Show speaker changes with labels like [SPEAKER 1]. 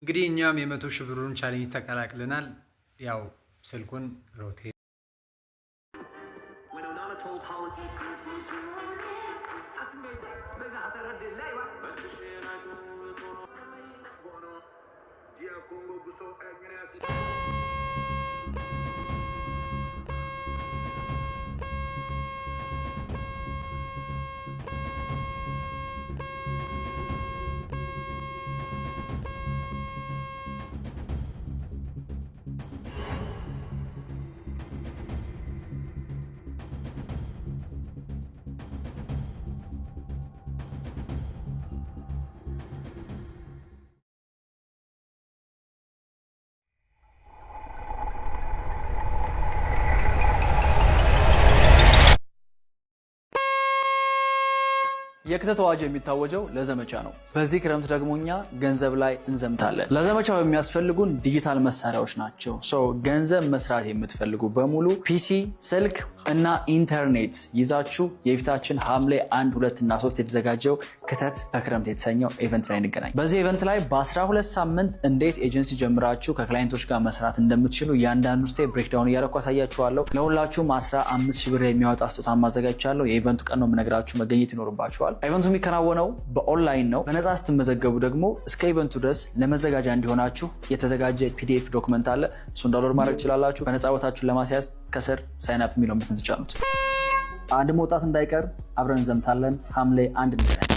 [SPEAKER 1] እንግዲህ እኛም የ100 ሺህ ብሩን ቻሌንጅ ተቀላቅለናል። ያው ስልኩን ሮቴት
[SPEAKER 2] የክተት አዋጅ የሚታወጀው ለዘመቻ ነው። በዚህ ክረምት ደግሞ እኛ ገንዘብ ላይ እንዘምታለን። ለዘመቻው የሚያስፈልጉን ዲጂታል መሳሪያዎች ናቸው። ገንዘብ መስራት የምትፈልጉ በሙሉ ፒሲ፣ ስልክ እና ኢንተርኔት ይዛችሁ የፊታችን ሐምሌ 1፣ 2 እና 3 የተዘጋጀው ክተት በክረምት የተሰኘው ኢቨንት ላይ እንገናኝ። በዚህ ኢቨንት ላይ በ12 ሳምንት እንዴት ኤጀንሲ ጀምራችሁ ከክላይንቶች ጋር መስራት እንደምትችሉ እያንዳንዱ ስቴፕ ብሬክዳውን እያደረኩ አሳያችኋለሁ። ለሁላችሁም 15 ሺህ ብር የሚያወጣ ስጦታ ማዘጋጅቻለሁ። የኢቨንቱ ቀን ነው የምነግራችሁ፣ መገኘት ይኖርባችኋል። ኢቨንቱ የሚከናወነው በኦንላይን ነው። በነፃ ስትመዘገቡ ደግሞ እስከ ኢቨንቱ ድረስ ለመዘጋጃ እንዲሆናችሁ የተዘጋጀ ፒዲኤፍ ዶክመንት አለ። እሱን ዳውንሎድ ማድረግ ትችላላችሁ። በነፃ ቦታችሁን ለማስያዝ ከስር ሳይን አፕ የሚለውን በተን ትጫኑት። አንድ መውጣት እንዳይቀር አብረን እንዘምታለን። ሐምሌ 1 እንገናኝ።